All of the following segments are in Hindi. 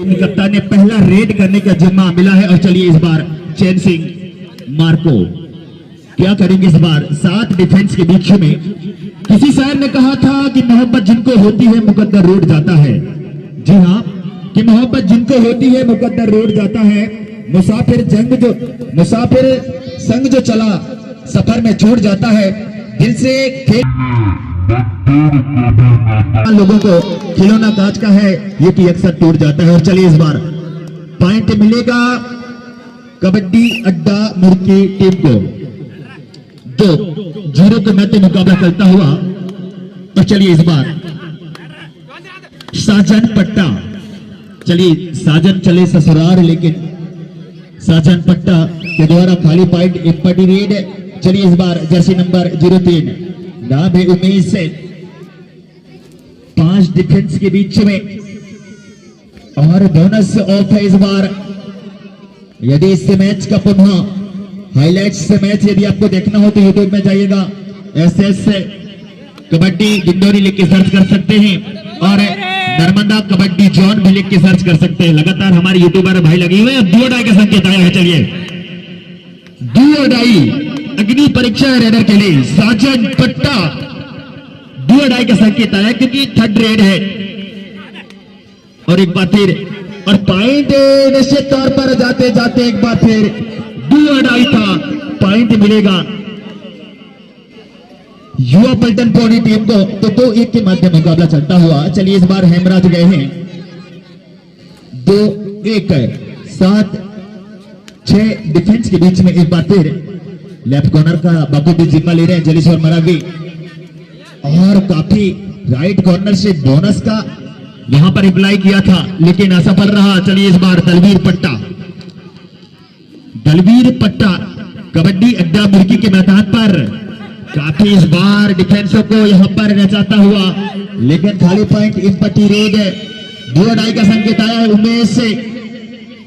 कप्तान ने पहला रेड करने का जिम्मा मिला है। और चलिए इस बार चैन सिंह मार्को क्या करेंगे इस बार 7 डिफेंस के बीच में। किसी शायर ने कहा था कि मोहब्बत जिनको होती है मुकद्दर रोड जाता है। जी हाँ, कि मोहब्बत जिनको होती है मुकद्दर रोड जाता है। मुसाफिर संग जो चला सफर में छूट जाता है। दिल से लोगों को खिलौना कांच का है ये कि अक्सर टूट जाता है। और चलिए इस बार पॉइंट मिलेगा कबड्डी अड्डा मुर्गी टीम को। 2-0 के मैच मुकाबला करता हुआ। और चलिए इस बार साजन पट्टा, चलिए साजन चले ससुराल लेकिन साजन पट्टा के द्वारा खाली पॉइंट एक पट्टी रेड। चलिए इस बार जर्सी नंबर 03 नाम है उमेश से 5 डिफेंस के बीच में। और बोनस ऑफ है इस बार। यदि इस मैच का पुनः हाइलाइट्स से मैच यदि आपको देखना हो तो यूट्यूब में जाइएगा, एसएस कबड्डी डिंडोरी लिख के सर्च कर सकते हैं। और नर्मदा कबड्डी जोन भी लिख के सर्च कर सकते हैं। लगातार हमारे यूट्यूबर भाई लगे हुए हैं। डू और डाई का संकेत आया है। चलिए डू और डाई अग्नि परीक्षा रेडर के लिए साजन पट्टा डू और डाई का संकेत आया क्योंकि 3rd रेड है। और एक बार फिर और पॉइंट निश्चित तौर पर जाते जाते एक बार फिर डू और डाई था। पॉइंट मिलेगा युवा पलटन पौड़ी टीम को। तो 2-1 के माध्यम मुकाबला चलता हुआ। चलिए इस बार हेमराज गए हैं 2-1 7-6 डिफेंस के बीच में। एक बार फिर लेफ्ट कॉर्नर का बाबू जिम्मा ले रहे हैं जलीश्वर मरावी। और काफी राइट कॉर्नर से बोनस का यहां पर अप्लाई किया था लेकिन असफल रहा। चलिए इस बार दलवीर पट्टा कबड्डी अड्डा मुर्गी के मैदान पर काफी इस बार डिफेंसों को यहां पर नचाता हुआ लेकिन खाली पॉइंट इन पट्टी रेड है। 2 और डाई का संकेत आया है उमेश से।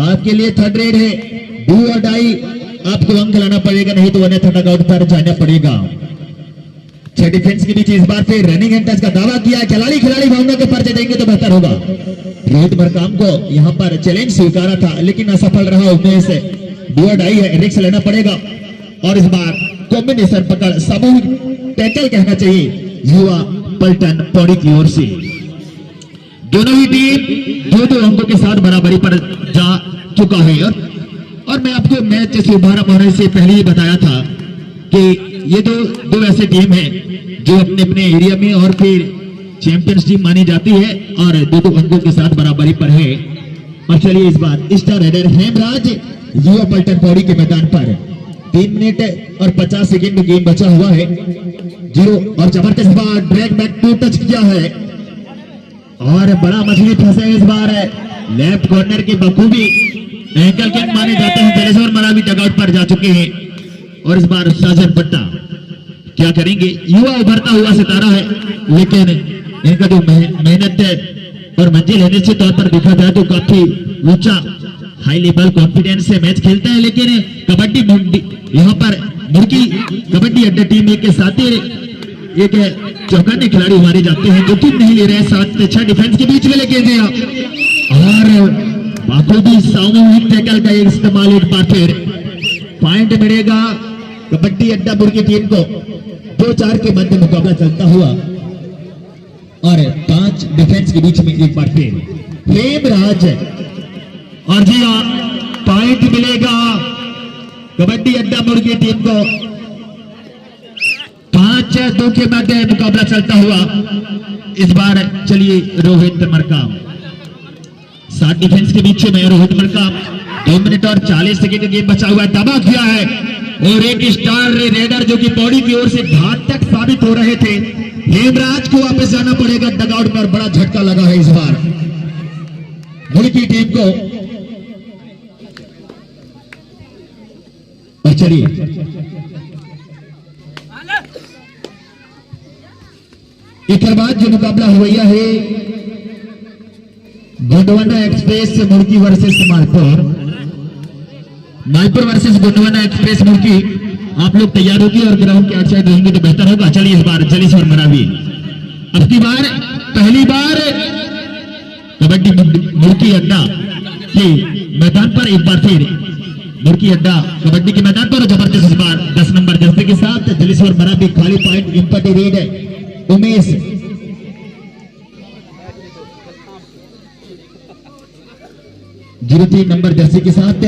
आपके लिए 3rd रेड है। 2 और डाई आपको अंक लाना पड़ेगा नहीं तो अन्यथा डगआउट पर जाना पड़ेगा। 6 डिफेंस के बीच इस बार फिर रनिंग एंड टच का दावा किया। खिलाड़ी भावना के पर्चे देंगे तो बेहतर होगा। रोहित मरकाम को यहां पर चैलेंज स्वीकारा था लेकिन असफल रहा उमेश से। 2 और डाई है, रिस्क लेना पड़ेगा। और इस बार कॉम्बिनेशन पकड़ सामूहिक टैकल कहना चाहिए युवा पलटन पौड़ी की ओर से। दोनों ही टीम 2-2 अंकों के साथ बराबरी पर जा चुका है। और मैं आपको मैच शुभारंभ होने से पहले ही बताया था कि ये दो ऐसे टीम हैं जो अपने अपने एरिया में और फिर चैंपियंस टीम मानी जाती है और 2-2 अंकों के साथ बराबरी पर है। और चलिए इस बार स्टार रेडर हेमराज युवा पलटन पौड़ी के मैदान पर 3 मिनट और 50 सेकेंड में गेम बचा हुआ है। 0 और जबरदस्त बार ड्रैग बैक 2 टच किया है और बड़ा मछली फंसे इस बार है। लेफ्ट कॉर्नर के बखूबी एंकल किक माने जाते हैं। जलेश्वर मरावी डगआउट पर जा चुके हैं। और इस बार साजन पट्टा क्या करेंगे। युवा उभरता हुआ सितारा है लेकिन इनका जो मेहनत है और मंजिल है निश्चित तौर पर देखा जाए तो काफी ऊंचा हाई लेवल कॉन्फिडेंस से मैच खेलते हैं। लेकिन कबड्डी यहाँ पर मुर्गी कबड्डी अड्डा टीम के साथ एक चौकाने खिलाड़ी मारे जाते हैं जो टीम नहीं ले रहे। 7-6 डिफेंस के बीच में लेके गया और बाखूबी सामूहिक टैकल का इस्तेमाल। एक बार फिर पॉइंट मिलेगा कबड्डी अड्डा मुर्गी टीम को। 2-4 के मध्य मुकाबला चलता हुआ। और 5 डिफेंस के बीच में एक बार फिर हेमराज और जी हाँ पॉइंट मिलेगा कबड्डी अड्डा मुर्गी टीम को। 5-2 के मध्य मुकाबला चलता हुआ। इस बार चलिए रोहित मरकाम 7 डिफेंस के बीच में रोहित मरकाम 2 मिनट और 40 सेकेंड का गेम बचा हुआ है। दबा किया है और एक स्टार रेडर जो कि पौड़ी की ओर से घातक साबित हो रहे थे हेमराज को वापस जाना पड़ेगा डगआउट पर। बड़ा झटका लगा है इस बार मुर्गी टीम को। और चलिए एक बाद जो मुकाबला हुआ है गोंडवाना एक्सप्रेस मुर्गी versus Malpur versus Gondwana express मुर्गी। आप लोग तैयार होगी और ग्राउंड के आउटसाइड रहेंगे तो बेहतर होगा। चलिए इस बार जलेश्वर मरावी अब की बार पहली बार कबड्डी मुर्की अड्डा के मैदान पर एक बार फिर मुर्की अड्डा कबड्डी के मैदान पर जबरदस्त इस बार 10 नंबर जर्सी के साथ जलेश्वर मराबी खाली point empty red Umesh 03 number jersey के साथ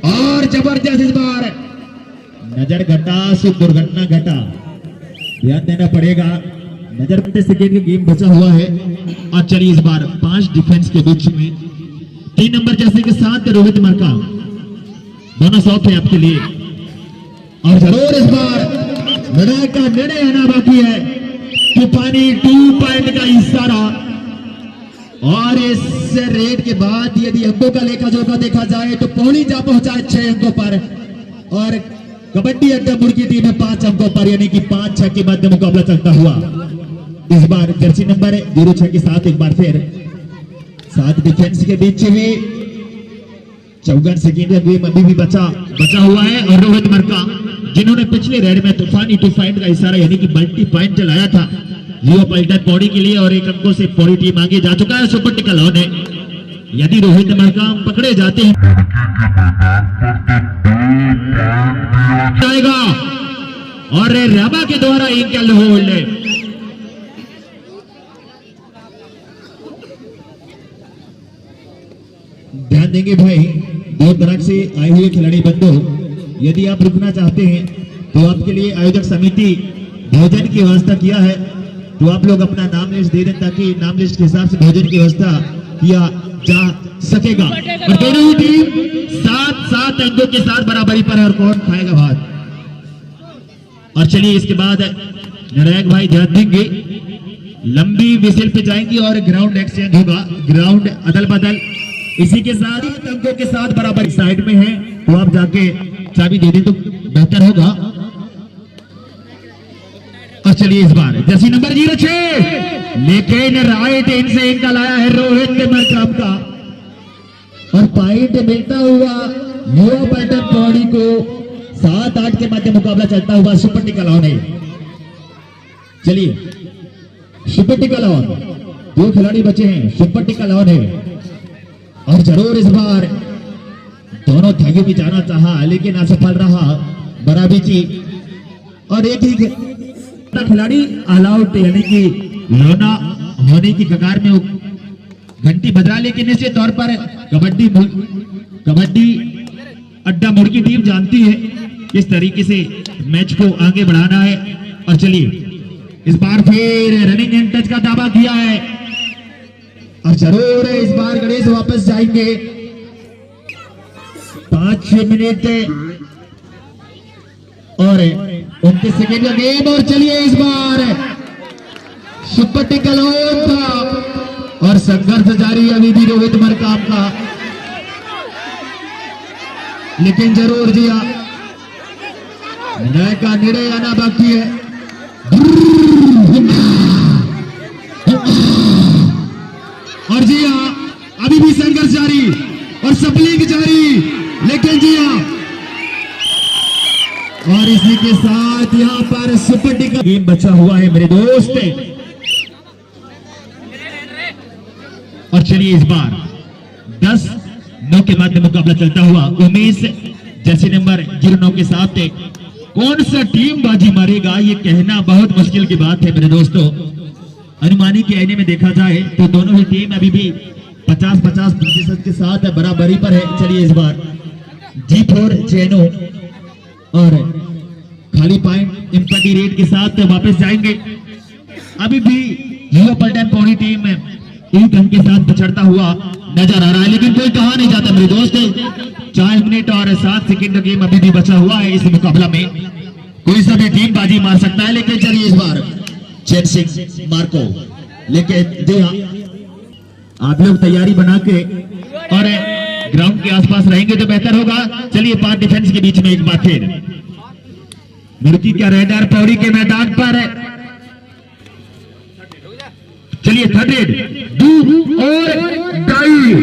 और जबरदस्त इस बार नजर घटा से दुर्घटना घटा, ध्यान देना पड़ेगा। नजर 30 सेकेंड का गेम बचा हुआ है और चलिए इस बार 5 डिफेंस के बीच में 3 नंबर जर्सी के साथ रोहित मरका, दोनों शॉट है आपके लिए। और जरूर इस बार निर्णय का निर्णय आना बाकी है कि पानी 2 पॉइंट का इशारा। और इस रेड के बाद यदि अंकों का लेखा जोखा देखा जाए तो पौड़ी जा पहुंचा 6 अंकों पर और कबड्डी अड्डा मुर्गी टीम में 5 अंकों पर, यानी कि 5-6 के मध्य मुकाबला चलता हुआ इस बार जर्सी नंबर 06 के साथ एक बार फिर 7 डिफेंस के बीच में 54 सेकेंड का गेम अभी भी बचा हुआ है। और रोहित मरका जिन्होंने पिछले रेड में तूफानी 2 पॉइंट का इशारा यानी कि मल्टी पॉइंट चलाया था लियो पल्टन पौड़ी के लिए और 1 अंकों से पौड़ी टीम आगे जा चुका है। सुपर टिकल ऑन है, यदि रोहित मरका पकड़े जाते हैं जाएगा और राबा के द्वारा इंकल होल्ड ध्यान देंगे भाई। 2 तरह से आए हुए खिलाड़ी बंधु, यदि आप रुकना चाहते हैं तो आपके लिए आयोजक समिति भोजन की व्यवस्था किया है, तो आप लोग अपना नाम लिस्ट दे दें ताकि नाम लिस्ट के हिसाब से भोजन की व्यवस्था किया जा सकेगा। और दोनों ही टीम 7-7 अंकों के साथ बराबरी पर है और कौन खाएगा भात। और चलिए इसके बाद निर्णायक भाई ध्यान देंगे, लंबी विसिल पे जाएंगी और ग्राउंड एक्सचेंज होगा, ग्राउंड अदल बदल। इसी के साथ ही अंकों के साथ बराबर साइड में है तो आप जाके चाबी दे दें तो बेहतर होगा। और चलिए इस बार जर्सी नंबर 06 लेकिन राइट इन से इनका लाया है रोहित मरकाम का और पॉइंट मिलता हुआ युवा पल्टन पौड़ी को 7-8 के मध्य मुकाबला चलता हुआ सुपर टिकल ऑन है। चलिए सुपर टिकल ऑन, 2 खिलाड़ी बचे हैं, सुपर टिकल ऑन है। और जरूर इस बार दोनों धागे भी जाना चाहा लेकिन असफल रहा बराबरी की और एक ही खिलाड़ी ऑल आउट यानी कि लोना होने की कगार में घंटी बजा, लेकिन निश्चित तौर पर कबड्डी अड्डा मुर्गी टीम जानती है किस तरीके से मैच को आगे बढ़ाना है। और चलिए इस बार फिर रनिंग एंड टच का दावा किया है और जरूर इस बार गणेश वापस जाएंगे। 5 मिनट और 29 सेकेंड का गेम और चलिए इस बार सुपर टिकल ऑन था और संघर्ष जारी अभी भी रोहित मरकाम का, लेकिन जरूर जी न्याय का निर्णय आना बाकी है। और जी हाँ अभी भी संघर्ष जारी और सप्लिंग जारी, लेकिन जी हाँ और इसी के साथ यहां पर सुपर टिकल गेम बचा हुआ है मेरे दोस्त। और चलिए इस बार 10-9 के मध्य मुकाबला चलता हुआ उमेश जर्सी नंबर 09 के साथ कौन सा टीम बाजी मारेगा ये कहना बहुत मुश्किल की बात है मेरे दोस्तों। अनुमानी के आईने में देखा जाए तो दोनों ही टीम अभी भी 50-50% के साथ बराबरी पर है। चलिए इस बार G4 चैनो और खाली पॉइंट इंपटी रेड के साथ वापस जाएंगे। अभी भी युवा पल्टन पौड़ी टीम एक अंक के साथ पिछड़ता हुआ नजर आ रहा है, लेकिन कोई कहा नहीं जाता मेरे दोस्त। 4 मिनट और 7 सेकेंड का गेम अभी भी बचा हुआ है इस मुकाबला में, कोई सा भी टीम बाजी मार सकता है। लेकिन चलिए इस बार चैन सिंह मार्को लेकिन जी हाँ आप लोग तैयारी बना के और ग्राउंड के आसपास रहेंगे तो बेहतर होगा। चलिए 5 डिफेंस के बीच में एक बार फिर मुर्गी का रेडर पौड़ी के मैदान पर चलिए 3 2 और डाई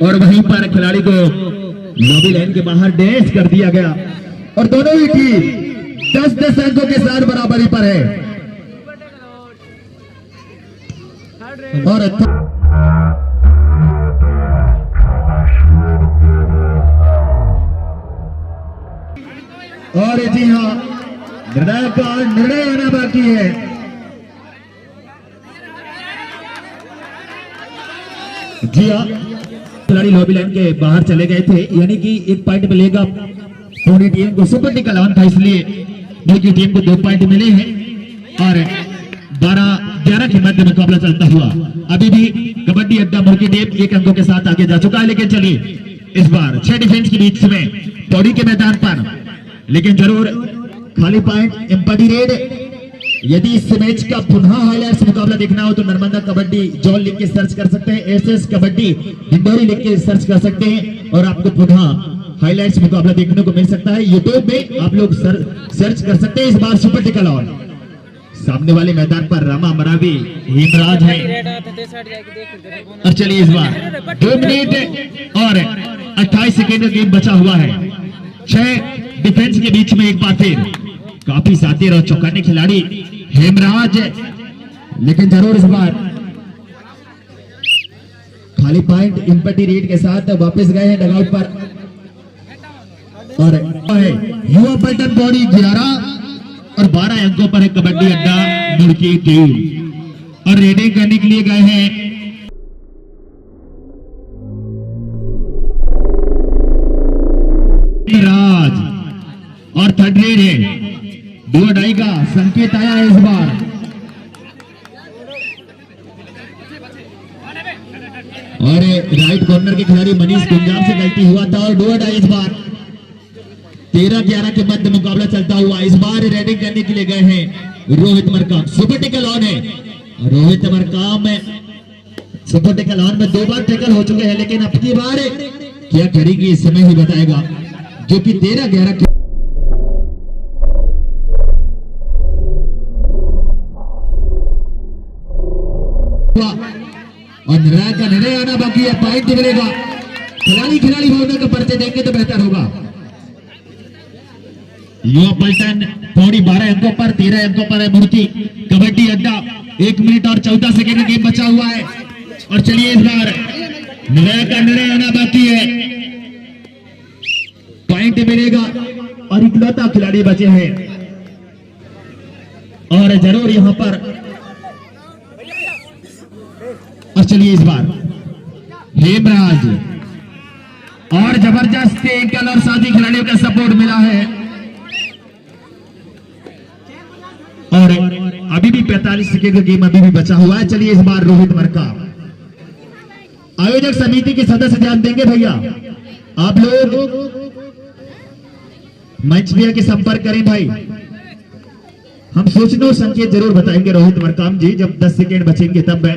और वहीं पर खिलाड़ी को लॉबी लाइन के बाहर डैश कर दिया गया और दोनों ही टीम 10-10 अंकों के साथ बराबरी पर है। और और जी हाँ, निर्णय का निर्णय आना बाकी है। जी हाँ, खिलाड़ी लॉबी लाइन के बाहर चले गए थे, यानी कि 1 पॉइंट मिलेगा पूरी टीम को। सुपर टिकल ऑन था, इसलिए की टीम को 2 पॉइंट मिले हैं और 12-11 की मध्य मुकाबला चलता हुआ अभी भी कबड्डी अड्डा मुर्गी टीम 1 अंकों के साथ आगे जा चुका है। लेकिन चलिए इस बार 6 डिफेंस के बीच में पौड़ी के मैदान पर, लेकिन जरूर खाली पॉइंट एम्पटी रेड। यदि इस मैच का पुनः हाईलाइट्स मुकाबला देखना हो तो नर्मदा कबड्डी जोन लिख के सर्च कर सकते हैं, एसएस कबड्डी डिंडोरी लिख के सर्च कर सकते हैं और आपको पुनः हाईलाइट्स मुकाबला देखने को मिल सकता है। यूट्यूब में आप लोग सर्च कर सकते हैं। इस बार सुपर टिकल ऑन, सामने वाले मैदान पर रामा मरावी हेमराज है। और चलिए इस बार 2 मिनट और 28 सेकेंड का गेम बचा हुआ है। 6 डिफेंस के बीच में एक बार फिर काफी सातिर और चौकाने खिलाड़ी हेमराज, लेकिन जरूर इस बार खाली पॉइंट इम्पटी रेड के साथ वापस गए हैं डगआउट पर। और युवा पलटन बॉडी 11 और 12 अंकों पर है कबड्डी अड्डा मुर्गी टीम और रेडिंग करने के लिए गए हैं राज और थर्ड रेड है। दो डाई का संकेत आया है इस बार। और राइट कॉर्नर के खिलाड़ी मनीष गुंजाम से गलती हुआ था और दो डाई इस बार 13-11 के मध्य मुकाबला चलता हुआ। इस बार रेडिंग करने के लिए गए हैं Rohit Markam. Super tackle on है, Rohit Markam super tackle on में 2 बार टेकल हो चुके हैं, लेकिन अब की बार क्या करेगी इस समय ही बताएगा, जो कि 13-11 के और निर्णय का निर्णय आना बाकी है। पॉइंट मिलेगा, खिलाड़ी होने का परिचय देंगे तो बेहतर होगा। युवा पलटन पौड़ी 12 अंकों पर, 13 अंकों पर है मूर्ति कबड्डी अड्डा। 1 मिनट और 14 सेकेंड का गेम बचा हुआ है और चलिए इस बार निर्णय का निर्णय आना बाकी है। पॉइंट मिलेगा और इकलौता खिलाड़ी बचे हैं और जरूर यहां पर। और चलिए इस बार हेमराज और जबरदस्त एकल और साथी खिलाड़ियों का सपोर्ट मिला है और अभी भी 45 सेकेंड का गेम अभी भी बचा हुआ है। चलिए इस बार रोहित मरकाम, आयोजक समिति के सदस्य ध्यान देंगे भैया, आप लोग मंच भैया के संपर्क करें भाई। हम सोचना संकेत जरूर बताएंगे रोहित मरकाम जी जब 10 सेकेंड बचेंगे तब।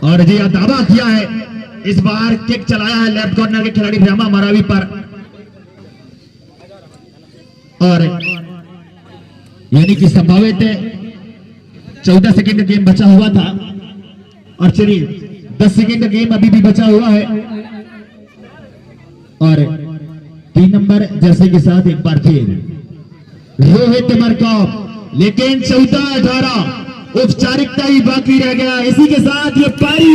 और जी दावा किया है, इस बार किक चलाया है लेफ्ट कॉर्नर के खिलाड़ी रामा मरावी पर और यानी कि संभावित 14 सेकेंड का गेम बचा हुआ था और चलिए 10 सेकेंड का गेम अभी भी बचा हुआ है और 3 नंबर जर्सी के साथ एक बार फिर रोहित मरकाम। लेकिन 14-18 औपचारिकता ही बाकी रह गया। इसी के साथ ये पारी